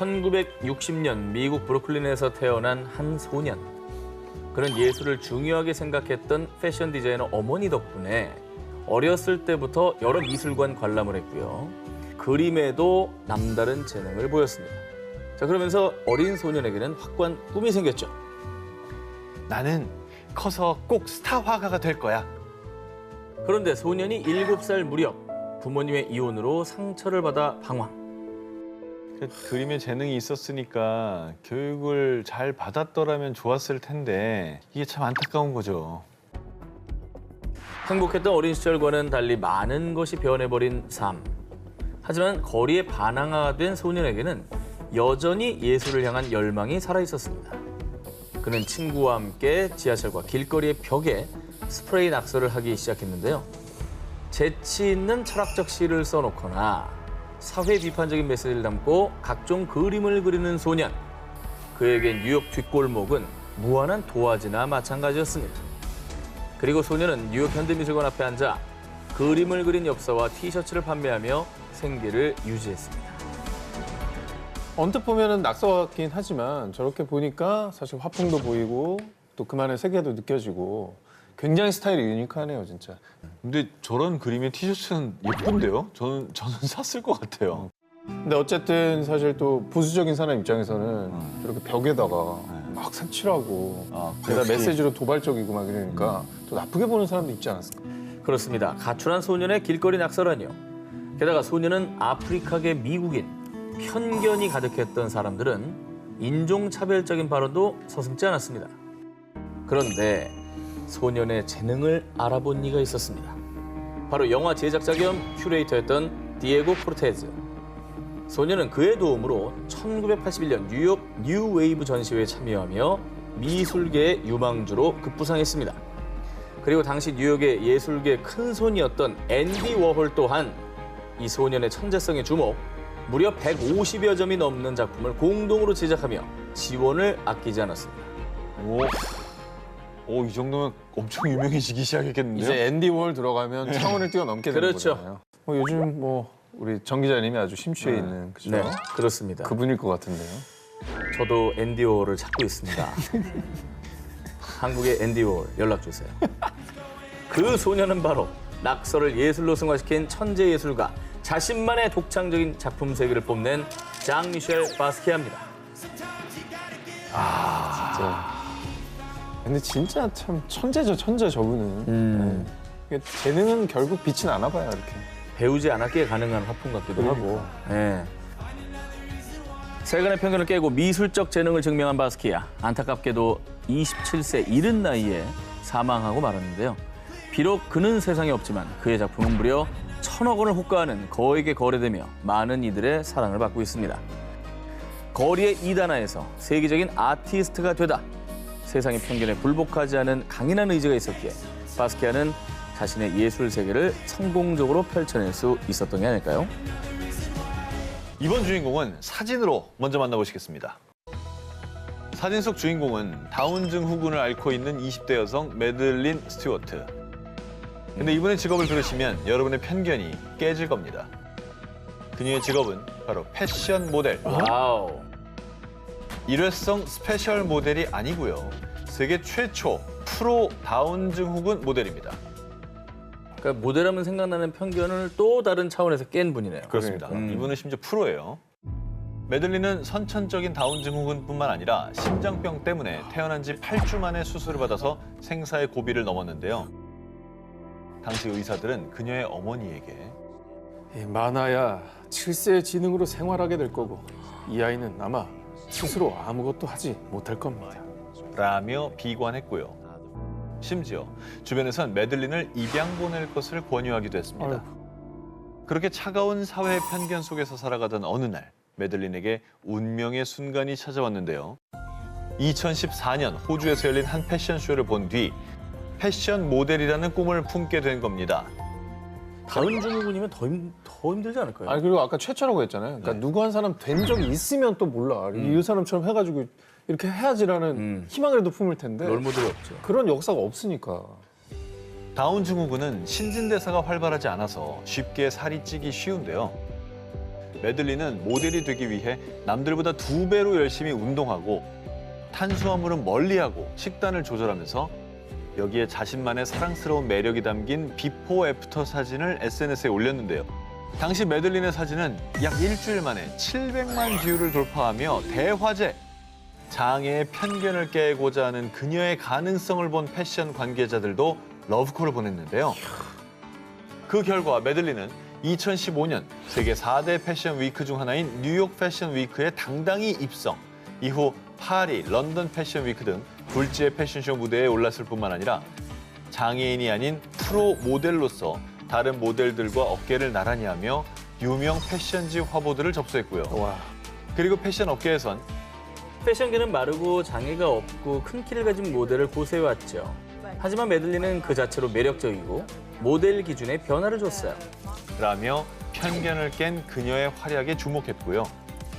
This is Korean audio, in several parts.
1960년 미국 브루클린에서 태어난 한 소년. 그는 예술을 중요하게 생각했던 패션 디자이너 어머니 덕분에 어렸을 때부터 여러 미술관 관람을 했고요. 그림에도 남다른 재능을 보였습니다. 자, 그러면서 어린 소년에게는 확고한 꿈이 생겼죠. 나는 커서 꼭 스타 화가가 될 거야. 그런데 소년이 7살 무렵 부모님의 이혼으로 상처를 받아 방황. 그림에 재능이 있었으니까 교육을 잘 받았더라면 좋았을 텐데 이게 참 안타까운 거죠. 행복했던 어린 시절과는 달리 많은 것이 변해버린 삶. 하지만 거리에 반항아가 소년에게는 여전히 예술을 향한 열망이 살아있었습니다. 그는 친구와 함께 지하철과 길거리의 벽에 스프레이 낙서를 하기 시작했는데요. 재치 있는 철학적 시를 써놓거나 사회 비판적인 메시지를 담고 각종 그림을 그리는 소년. 그에겐 뉴욕 뒷골목은 무한한 도화지나 마찬가지였습니다. 그리고 소년은 뉴욕 현대미술관 앞에 앉아 그림을 그린 엽서와 티셔츠를 판매하며 생계를 유지했습니다. 언뜻 보면은 낙서 같긴 하지만 저렇게 보니까 사실 화풍도 보이고 또 그만의 세계도 느껴지고 굉장히 스타일이 유니크하네요, 진짜. 근데 저런 그림의 티셔츠는 예쁜데요? 저는 샀을 것 같아요. 근데 어쨌든 사실 또 보수적인 사람 입장에서는 저렇게 벽에다가 막 색칠하고 게다가 역시. 메시지로 도발적이고 막 이러니까 또 나쁘게 보는 사람도 있지 않았을까. 그렇습니다. 가출한 소년의 길거리 낙서라니요. 게다가 소년은 아프리카계 미국인, 편견이 가득했던 사람들은 인종차별적인 발언도 서슴지 않았습니다. 그런데 소년의 재능을 알아본 이가 있었습니다. 바로 영화 제작자 겸 큐레이터였던 디에고 포르테즈. 소년은 그의 도움으로 1981년 뉴욕 뉴웨이브 전시회에 참여하며 미술계의 유망주로 급부상했습니다. 그리고 당시 뉴욕의 예술계 큰손이었던 앤디 워홀 또한 이 소년의 천재성에 주목, 무려 150여 점이 넘는 작품을 공동으로 제작하며 지원을 아끼지 않았습니다. 오, 이 정도면 엄청 유명해지기 시작했겠는데요? 이제 앤디 월 들어가면 차원을 뛰어넘게 되는 그렇죠. 거잖아요. 요즘 우리 정 기자님이 아주 심취해 있는 그죠? 네, 그렇습니다. 그분일 것 같은데요. 저도 앤디 워홀을 찾고 있습니다. 한국의 앤디 워홀 연락 주세요. 그 소년은 바로 낙서를 예술로 승화시킨 천재 예술가, 자신만의 독창적인 작품 세계를 뽐낸 장 미셸 바스키아입니다. 진짜. 근데 진짜 참 천재죠, 천재 저분은. 네. 재능은 결국 빛이 나나 봐요, 이렇게. 배우지 않았기에 가능한 화풍 같기도 그러니까. 하고. 네. 세간의 편견을 깨고 미술적 재능을 증명한 바스키아. 안타깝게도 27세 이른 나이에 사망하고 말았는데요. 비록 그는 세상에 없지만 그의 작품은 무려 1,000억 원을 호가하는 거액에 거래되며 많은 이들의 사랑을 받고 있습니다. 거리의 이단아에서 세계적인 아티스트가 되다. 세상의 편견에 굴복하지 않은 강인한 의지가 있었기에 바스키아는 자신의 예술 세계를 성공적으로 펼쳐낼 수 있었던 게 아닐까요? 이번 주인공은 사진으로 먼저 만나보시겠습니다. 사진 속 주인공은 다운증 후군을 앓고 있는 20대 여성 매들린 스튜어트. 근데 이분의 직업을 들으시면 여러분의 편견이 깨질 겁니다. 그녀의 직업은 바로 패션 모델. 와우. 일회성 스페셜 모델이 아니고요. 세계 최초 프로 다운증 후군 모델입니다. 그러니까 모델하면 생각나는 편견을 또 다른 차원에서 깬 분이네요. 그렇습니다. 이분은 심지어 프로예요. 매들린은 선천적인 다운증 후군뿐만 아니라 심장병 때문에 태어난 지 8주 만에 수술을 받아서 생사의 고비를 넘었는데요. 당시 의사들은 그녀의 어머니에게 많아야 7세의 지능으로 생활하게 될 거고 이 아이는 아마 스스로 아무것도 하지 못할 겁니다. 라며 비관했고요. 심지어 주변에선 매들린을 입양 보낼 것을 권유하기도 했습니다. 그렇게 차가운 사회의 편견 속에서 살아가던 어느 날 매들린에게 운명의 순간이 찾아왔는데요. 2014년 호주에서 열린 한 패션쇼를 본 뒤 패션 모델이라는 꿈을 품게 된 겁니다. 다운증후군이면 더 힘들지 않을까요? 아니 그리고 아까 최초라고 했잖아요. 그러니까 누구 한 사람 된 적이 있으면 또 몰라. 이 사람처럼 해가지고 이렇게 해야지라는 희망이라도 품을 텐데 롤모델이 없죠. 그런 역사가 없으니까. 다운 증후군은 신진대사가 활발하지 않아서 쉽게 살이 찌기 쉬운데요. 메들린은 모델이 되기 위해 남들보다 2배로 열심히 운동하고 탄수화물은 멀리하고 식단을 조절하면서 여기에 자신만의 사랑스러운 매력이 담긴 비포 애프터 사진을 SNS에 올렸는데요. 당시 메들린의 사진은 약 일주일 만에 700만 뷰를 돌파하며 대화제. 장애의 편견을 깨고자 하는 그녀의 가능성을 본 패션 관계자들도 러브콜을 보냈는데요. 그 결과 메들린은 2015년 세계 4대 패션 위크 중 하나인 뉴욕 패션 위크에 당당히 입성. 이후 파리, 런던 패션 위크 등 굴지의 패션쇼 무대에 올랐을 뿐만 아니라 장애인이 아닌 프로 모델로서 다른 모델들과 어깨를 나란히 하며 유명 패션지 화보들을 접수했고요. 와. 그리고 패션 업계에선 패션계는 마르고 장애가 없고 큰 키를 가진 모델을 고수해왔죠. 하지만 메들린은 그 자체로 매력적이고 모델 기준에 변화를 줬어요. 라며 편견을 깬 그녀의 활약에 주목했고요.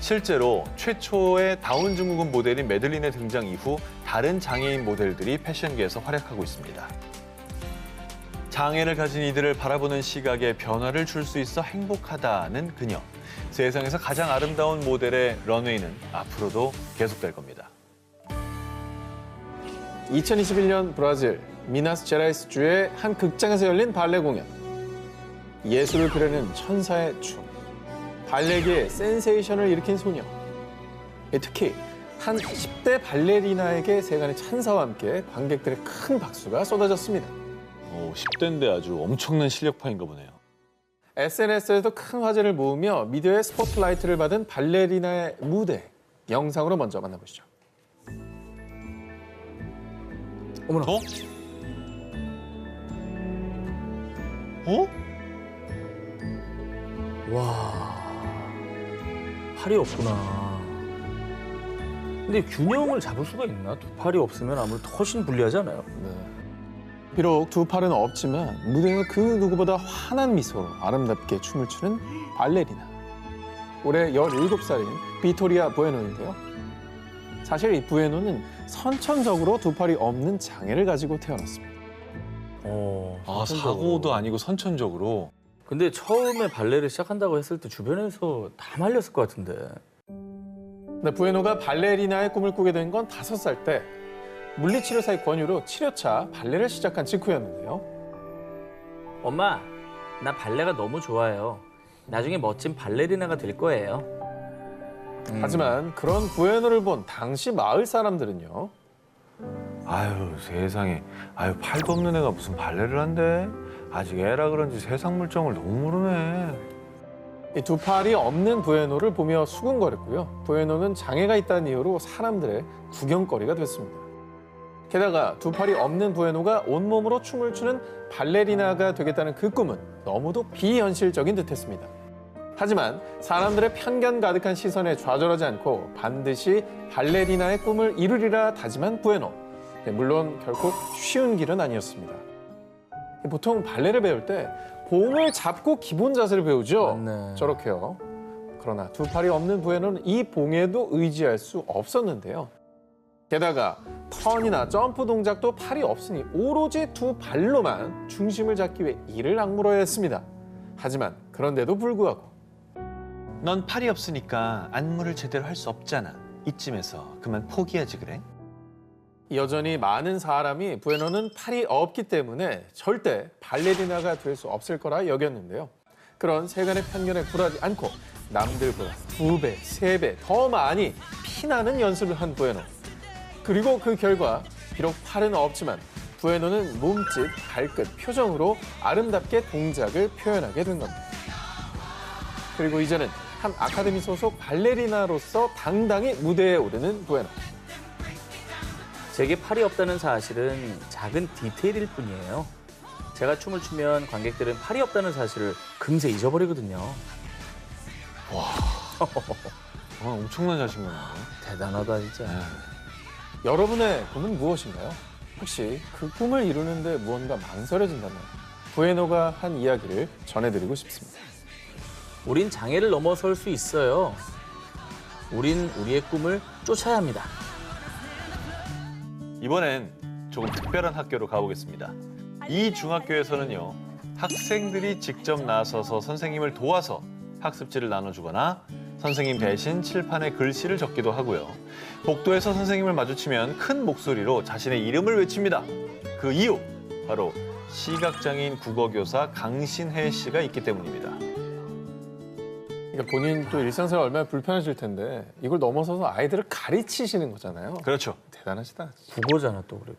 실제로 최초의 다운 증후군 모델인 메들린의 등장 이후 다른 장애인 모델들이 패션계에서 활약하고 있습니다. 장애를 가진 이들을 바라보는 시각에 변화를 줄 수 있어 행복하다는 그녀. 세상에서 가장 아름다운 모델의 런웨이는 앞으로도 계속될 겁니다. 2021년 브라질 미나스제라이스주의 한 극장에서 열린 발레 공연. 예술을 그리는 천사의 춤. 발레계의 센세이션을 일으킨 소녀. 특히 한 10대 발레리나에게 세간의 찬사와 함께 관객들의 큰 박수가 쏟아졌습니다. 10대인데 아주 엄청난 실력파인가 보네요. SNS에도 큰 화제를 모으며 미디어의 스포트라이트를 받은 발레리나의 무대 영상으로 먼저 만나보시죠. 어머나. 어? 어? 와, 팔이 없구나. 근데 균형을 잡을 수가 있나? 두 팔이 없으면 아무래도 훨씬 불리하지 않아요? 네. 비록 두 팔은 없지만 무대에서 그 누구보다 환한 미소로 아름답게 춤을 추는 발레리나. 올해 17살인 비토리아 부에노인데요. 사실 이 부에노는 선천적으로 두 팔이 없는 장애를 가지고 태어났습니다. 사고도 아니고 선천적으로. 근데 처음에 발레를 시작한다고 했을 때 주변에서 다 말렸을 것 같은데. 네, 부에노가 발레리나의 꿈을 꾸게 된 건 5살 때 물리치료사의 권유로 치료차 발레를 시작한 직후였는데요. 엄마, 나 발레가 너무 좋아요. 나중에 멋진 발레리나가 될 거예요. 하지만 그런 부에노를 본 당시 마을 사람들은요. 아유 세상에. 아유 팔도 없는 애가 무슨 발레를 한대. 아직 애라 그런지 세상 물정을 너무 모르네. 이 두 팔이 없는 부에노를 보며 수군거렸고요. 부에노는 장애가 있다는 이유로 사람들의 구경거리가 됐습니다. 게다가 두 팔이 없는 부에노가 온몸으로 춤을 추는 발레리나가 되겠다는 그 꿈은 너무도 비현실적인 듯했습니다. 하지만 사람들의 편견 가득한 시선에 좌절하지 않고 반드시 발레리나의 꿈을 이루리라 다짐한 부에노. 물론 결코 쉬운 길은 아니었습니다. 보통 발레를 배울 때 봉을 잡고 기본 자세를 배우죠. 맞네. 저렇게요. 그러나 두 팔이 없는 부에노는 이 봉에도 의지할 수 없었는데요. 게다가 턴이나 점프 동작도 팔이 없으니 오로지 두 발로만 중심을 잡기 위해 이를 악물어야 했습니다. 하지만 그런데도 불구하고 넌 팔이 없으니까 안무를 제대로 할 수 없잖아. 이쯤에서 그만 포기하지 그래? 여전히 많은 사람이 부에노는 팔이 없기 때문에 절대 발레리나가 될 수 없을 거라 여겼는데요. 그런 세간의 편견에 굴하지 않고 남들보다 2배, 3배 더 많이 피나는 연습을 한 부에노. 그리고 그 결과 비록 팔은 없지만 부에노는 몸짓, 발끝, 표정으로 아름답게 동작을 표현하게 된 겁니다. 그리고 이제는 한 아카데미 소속 발레리나로서 당당히 무대에 오르는 부에노. 제게 팔이 없다는 사실은 작은 디테일일 뿐이에요. 제가 춤을 추면 관객들은 팔이 없다는 사실을 금세 잊어버리거든요. 엄청난 자신감이네. 대단하다 진짜. 여러분의 꿈은 무엇인가요? 혹시 그 꿈을 이루는데 무언가 망설여진다면 부에노가 한 이야기를 전해드리고 싶습니다. 우린 장애를 넘어설 수 있어요. 우린 우리의 꿈을 쫓아야 합니다. 이번엔 조금 특별한 학교로 가보겠습니다. 이 중학교에서는요, 학생들이 직접 나서서 선생님을 도와서 학습지를 나눠주거나 선생님 대신 칠판에 글씨를 적기도 하고요. 복도에서 선생님을 마주치면 큰 목소리로 자신의 이름을 외칩니다. 그 이유, 바로 시각장애인 국어교사 강신혜 씨가 있기 때문입니다. 그러니까 본인 또 일상생활 얼마나 불편하실 텐데 이걸 넘어서서 아이들을 가르치시는 거잖아요. 그렇죠. 대단하시다. 국어잖아 또 그리고.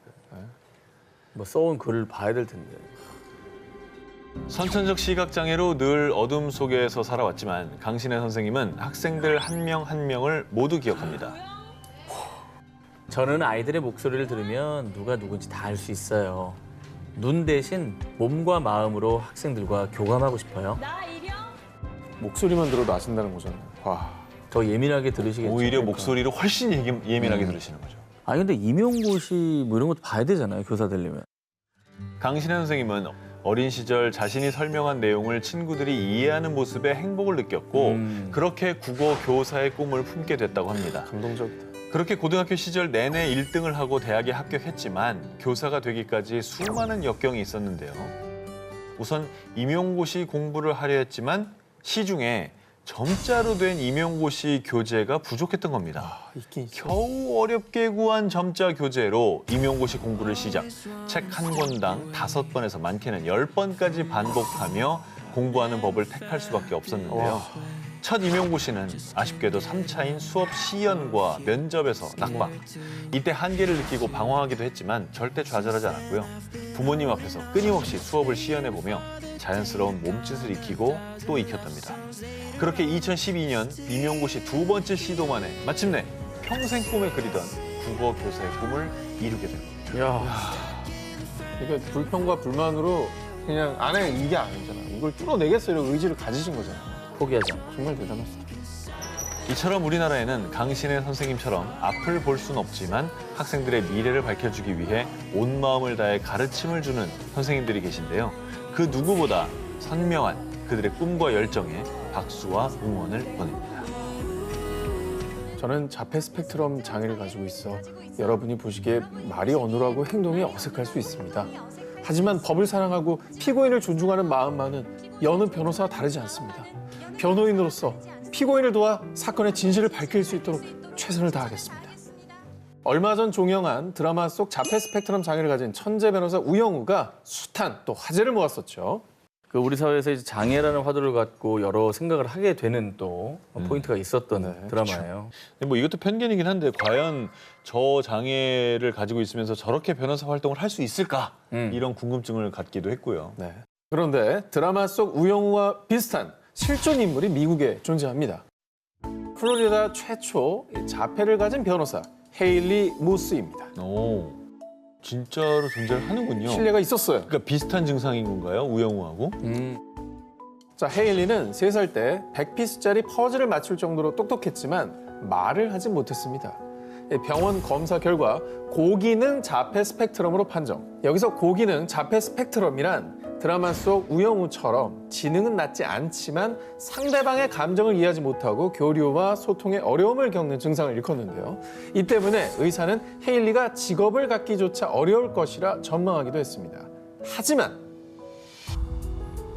뭐 써온 글을 봐야 될 텐데. 선천적 시각장애로 늘 어둠 속에서 살아왔지만 강신혜 선생님은 학생들 한 명 한 명을 모두 기억합니다. 저는 아이들의 목소리를 들으면 누가 누군지 다 알 수 있어요. 눈 대신 몸과 마음으로 학생들과 교감하고 싶어요. 목소리만 들어도 아신다는 거잖아요. 와. 더 예민하게 들으시겠죠. 오히려 그러니까. 목소리를 훨씬 예민하게 들으시는 거죠. 아니 근데 임용고시 뭐 이런 것도 봐야 되잖아요. 교사 되려면. 강신혜 선생님은 어린 시절 자신이 설명한 내용을 친구들이 이해하는 모습에 행복을 느꼈고 그렇게 국어 교사의 꿈을 품게 됐다고 합니다. 감동적이다. 그렇게 고등학교 시절 내내 1등을 하고 대학에 합격했지만 교사가 되기까지 수많은 역경이 있었는데요. 우선 임용고시 공부를 하려 했지만 시중에 점자로 된 임용고시 교재가 부족했던 겁니다. 있긴 있어. 겨우 어렵게 구한 점자 교재로 임용고시 공부를 시작. 책 한 권당 5번에서 많게는 10번까지 반복하며 공부하는 법을 택할 수밖에 없었는데요. 첫 임용고시는 아쉽게도 3차인 수업 시연과 면접에서 낙방. 이때 한계를 느끼고 방황하기도 했지만 절대 좌절하지 않았고요. 부모님 앞에서 끊임없이 수업을 시연해보며 자연스러운 몸짓을 익히고 또 익혔답니다. 그렇게 2012년 임용고시 2번째 시도 만에 마침내 평생 꿈에 그리던 국어 교사의 꿈을 이루게 된 겁니다. 야, 그러니까 불평과 불만으로 그냥 안 해 이게 아니잖아. 이걸 뚫어내겠어 이런 의지를 가지신 거잖아. 포기하지 않고. 정말 대단하시다. 이처럼 우리나라에는 강신혜 선생님처럼 앞을 볼 수는 없지만 학생들의 미래를 밝혀주기 위해 온 마음을 다해 가르침을 주는 선생님들이 계신데요. 그 누구보다 선명한 그들의 꿈과 열정에 박수와 응원을 보냅니다. 저는 자폐 스펙트럼 장애를 가지고 있어 여러분이 보시기에 말이 어눌하고 행동이 어색할 수 있습니다. 하지만 법을 사랑하고 피고인을 존중하는 마음만은 여느 변호사와 다르지 않습니다. 변호인으로서 피고인을 도와 사건의 진실을 밝힐 수 있도록 최선을 다하겠습니다. 얼마 전 종영한 드라마 속 자폐 스펙트럼 장애를 가진 천재 변호사 우영우가 숱한 또 화제를 모았었죠. 그 우리 사회에서 이제 장애라는 화두를 갖고 여러 생각을 하게 되는 또 포인트가 있었던 네, 드라마예요. 근데 뭐 이것도 편견이긴 한데 과연 저 장애를 가지고 있으면서 저렇게 변호사 활동을 할 수 있을까? 이런 궁금증을 갖기도 했고요. 네. 그런데 드라마 속 우영우와 비슷한 실존 인물이 미국에 존재합니다. 플로리다 최초 자폐를 가진 변호사 헤일리 무스입니다. 오, 진짜로 존재를 하는군요. 신뢰가 있었어요. 그러니까 비슷한 증상인 건가요? 우영우하고? 자, 헤일리는 3살 때 100피스짜리 퍼즐을 맞출 정도로 똑똑했지만 말을 하지 못했습니다. 병원 검사 결과 고기능 자폐 스펙트럼으로 판정. 여기서 고기능 자폐 스펙트럼이란 드라마 속 우영우처럼 지능은 낮지 않지만 상대방의 감정을 이해하지 못하고 교류와 소통에 어려움을 겪는 증상을 일컫는데요. 이 때문에 의사는 헤일리가 직업을 갖기조차 어려울 것이라 전망하기도 했습니다. 하지만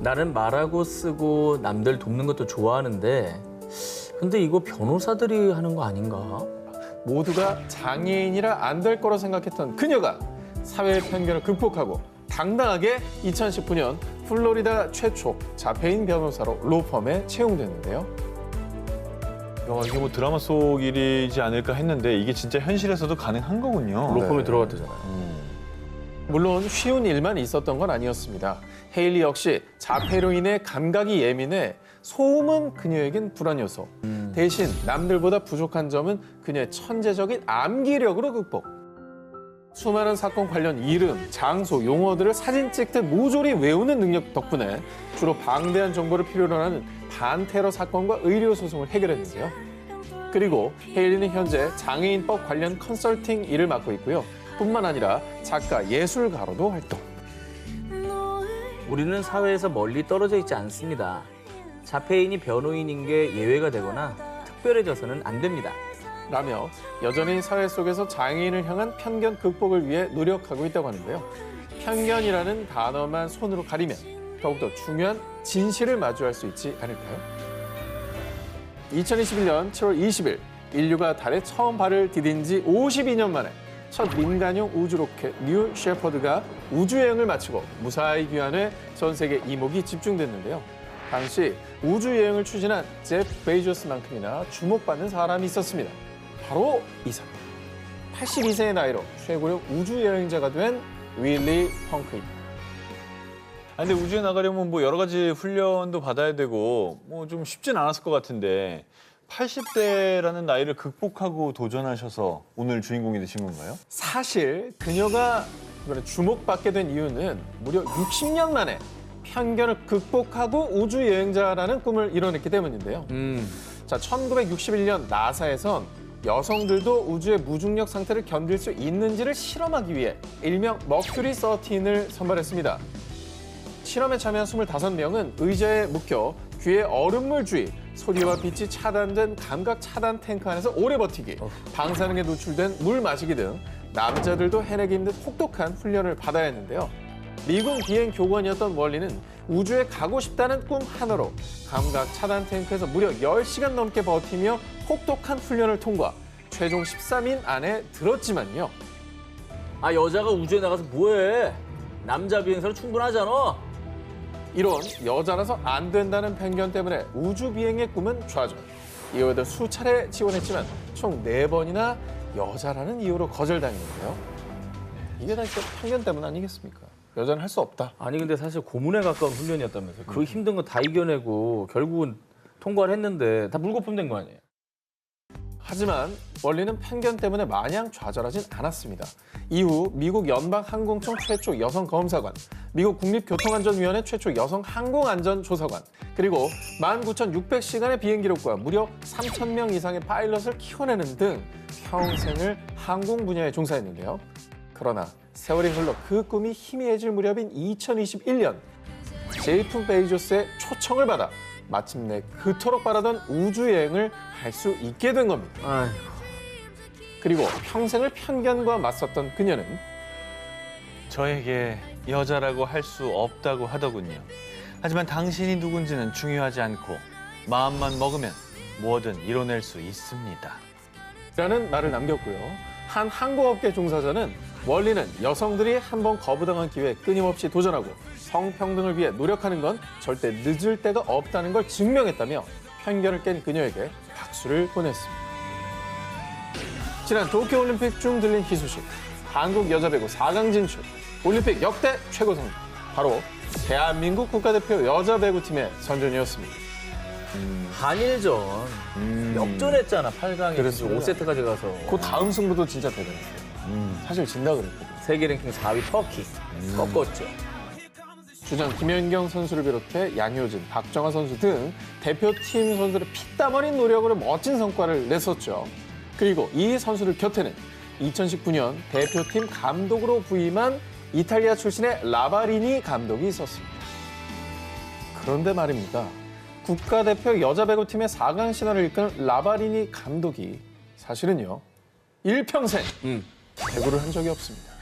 나는 말하고 쓰고 남들 돕는 것도 좋아하는데 근데 이거 변호사들이 하는 거 아닌가? 모두가 장애인이라 안 될 거라 생각했던 그녀가 사회의 편견을 극복하고 당당하게 2019년 플로리다 최초 자폐인 변호사로 로펌에 채용됐는데요. 이게 뭐 드라마 속 일이지 않을까 했는데 이게 진짜 현실에서도 가능한 거군요. 로펌에 네. 들어갔대잖아요. 물론 쉬운 일만 있었던 건 아니었습니다. 헤일리 역시 자폐로 인해 감각이 예민해 소음은 그녀에겐 불안 요소. 대신 남들보다 부족한 점은 그녀의 천재적인 암기력으로 극복. 수많은 사건 관련 이름, 장소, 용어들을 사진 찍듯 모조리 외우는 능력 덕분에 주로 방대한 정보를 필요로 하는 반테러 사건과 의료 소송을 해결했는데요. 그리고 헤일리는 현재 장애인법 관련 컨설팅 일을 맡고 있고요. 뿐만 아니라 작가, 예술가로도 활동. 우리는 사회에서 멀리 떨어져 있지 않습니다. 자폐인이 변호인인 게 예외가 되거나 특별해져서는 안 됩니다. 라며 여전히 사회 속에서 장애인을 향한 편견 극복을 위해 노력하고 있다고 하는데요. 편견이라는 단어만 손으로 가리면 더욱더 중요한 진실을 마주할 수 있지 않을까요? 2021년 7월 20일 인류가 달에 처음 발을 디딘 지 52년 만에 첫 민간용 우주로켓 뉴 셰퍼드가 우주여행을 마치고 무사히 귀환해 전 세계 이목이 집중됐는데요. 당시 우주여행을 추진한 제프 베이조스만큼이나 주목받는 사람이 있었습니다. 바로 이 사람. 82세의 나이로 최고령 우주여행자가 된 윌리 펑크입니다. 근데 우주에 나가려면 뭐 여러 가지 훈련도 받아야 되고 뭐 좀 쉽진 않았을 것 같은데 80대라는 나이를 극복하고 도전하셔서 오늘 주인공이 되신 건가요? 사실 그녀가 이번에 주목받게 된 이유는 무려 60년 만에 편견을 극복하고 우주여행자라는 꿈을 이뤄냈기 때문인데요. 자, 1961년 나사에선 여성들도 우주의 무중력 상태를 견딜 수 있는지를 실험하기 위해 일명 머큐리 13을 선발했습니다. 실험에 참여한 25명은 의자에 묶여 귀에 얼음물 주의, 소리와 빛이 차단된 감각 차단 탱크 안에서 오래 버티기, 방사능에 노출된 물 마시기 등 남자들도 해내기 힘든 혹독한 훈련을 받아야 했는데요. 미군 비행 교관이었던 월리는 우주에 가고 싶다는 꿈 하나로 감각 차단 탱크에서 무려 10시간 넘게 버티며 혹독한 훈련을 통과, 최종 13인 안에 들었지만요. 아, 여자가 우주에 나가서 뭐해? 남자 비행사로 충분하잖아. 이런 여자라서 안 된다는 편견 때문에 우주 비행의 꿈은 좌절. 이후에도 수차례 지원했지만 총 4번이나 여자라는 이유로 거절당했는데요. 이게 다 진짜 편견 때문 아니겠습니까? 여자는 할 수 없다. 아니 근데 사실 고문에 가까운 훈련이었다면서요. 그 힘든 거 다 이겨내고 결국은 통과를 했는데 다 물거품 된 거 아니에요? 하지만 원리는 편견 때문에 마냥 좌절하진 않았습니다. 이후 미국 연방항공청 최초 여성 검사관, 미국 국립교통안전위원회 최초 여성 항공안전조사관, 그리고 19,600시간의 비행 기록과 무려 3,000명 이상의 파일럿을 키워내는 등 평생을 항공 분야에 종사했는데요. 그러나 세월이 흘러 그 꿈이 희미해질 무렵인 2021년 제프 베이조스의 초청을 받아 마침내 그토록 바라던 우주여행을 할 수 있게 된 겁니다. 아이고. 그리고 평생을 편견과 맞섰던 그녀는 저에게 여자라고 할 수 없다고 하더군요. 하지만 당신이 누군지는 중요하지 않고 마음만 먹으면 뭐든 이뤄낼 수 있습니다. 라는 말을 남겼고요. 한 항공업계 종사자는 원리는 여성들이 한번 거부당한 기회에 끊임없이 도전하고 성평등을 위해 노력하는 건 절대 늦을 때가 없다는 걸 증명했다며 편견을 깬 그녀에게 박수를 보냈습니다. 지난 도쿄올림픽 중 들린 희소식, 한국 여자 배구 4강 진출, 올림픽 역대 최고 성적, 바로 대한민국 국가대표 여자 배구팀의 선전이었습니다. 한일전 역전했잖아. 8강에 그렇습니다. 5세트까지 가서. 그 다음 승부도 진짜 대단했어요. 사실 진다 그랬거든요. 세계 랭킹 4위 터키 꺾었죠. 주장 김연경 선수를 비롯해 양효진, 박정아 선수 등 대표팀 선수들의 피땀 어린 노력으로 멋진 성과를 냈었죠. 그리고 이 선수들 곁에는 2019년 대표팀 감독으로 부임한 이탈리아 출신의 라바리니 감독이 있었습니다. 그런데 말입니다. 국가대표 여자 배구팀의 4강 신화를 이끄는 라바리니 감독이 사실은요, 일평생 배구를 한 적이 없습니다.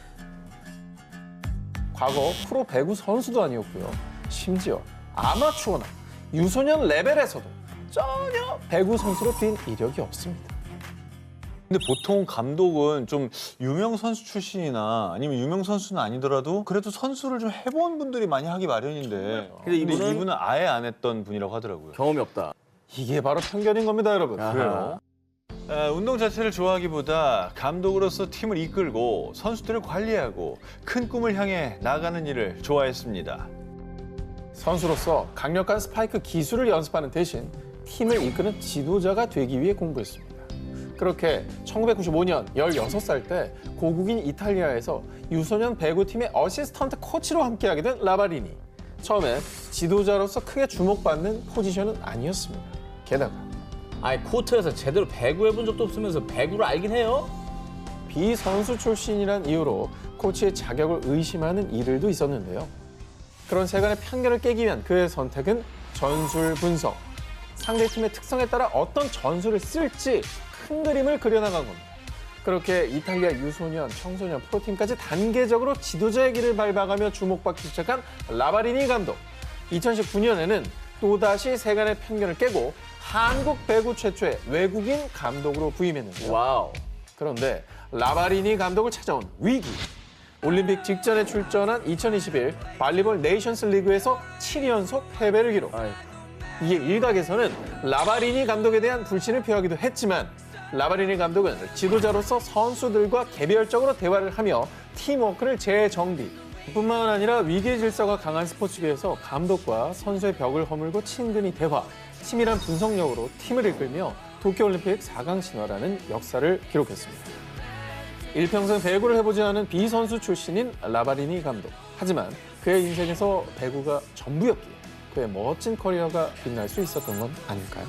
과거 프로 배구 선수도 아니었고요. 심지어 아마추어나 유소년 레벨에서도 전혀 배구 선수로 뛴 이력이 없습니다. 근데 보통 감독은 좀 유명 선수 출신이나 아니면 유명 선수는 아니더라도 그래도 선수를 좀 해본 분들이 많이 하기 마련인데 근데 이분은 아예 안 했던 분이라고 하더라고요. 경험이 없다. 이게 바로 편견인 겁니다, 여러분. 아하. 운동 자체를 좋아하기보다 감독으로서 팀을 이끌고 선수들을 관리하고 큰 꿈을 향해 나가는 일을 좋아했습니다. 선수로서 강력한 스파이크 기술을 연습하는 대신 팀을 이끄는 지도자가 되기 위해 공부했습니다. 그렇게 1995년 16살 때 고국인 이탈리아에서 유소년 배구팀의 어시스턴트 코치로 함께하게 된 라바리니. 처음에 지도자로서 크게 주목받는 포지션은 아니었습니다. 게다가 아니 코트에서 제대로 배구해본 적도 없으면서 배구를 알긴 해요? 비선수 출신이란 이유로 코치의 자격을 의심하는 이들도 있었는데요. 그런 세간의 편견을 깨기 위한 그의 선택은 전술 분석. 상대팀의 특성에 따라 어떤 전술을 쓸지 큰 그림을 그려나간 겁니다. 그렇게 이탈리아 유소년, 청소년, 프로팀까지 단계적으로 지도자의 길을 밟아가며 주목받기 시작한 라바리니 감독. 2019년에는 또다시 세간의 편견을 깨고 한국 배구 최초의 외국인 감독으로 부임했는데요. 와우. 그런데 라바리니 감독을 찾아온 위기. 올림픽 직전에 출전한 2021 발리볼 네이션스 리그에서 7연속 패배를 기록. 아이, 이에 일각에서는 라바리니 감독에 대한 불신을 표하기도 했지만 라바리니 감독은 지도자로서 선수들과 개별적으로 대화를 하며 팀워크를 재정비. 뿐만 아니라 위기의 질서가 강한 스포츠계에서 감독과 선수의 벽을 허물고 친근히 대화, 치밀한 분석력으로 팀을 이끌며 도쿄올림픽 4강 신화라는 역사를 기록했습니다. 일평생 배구를 해보지 않은 비선수 출신인 라바리니 감독. 하지만 그의 인생에서 배구가 전부였기에 그의 멋진 커리어가 빛날 수 있었던 건 아닐까요?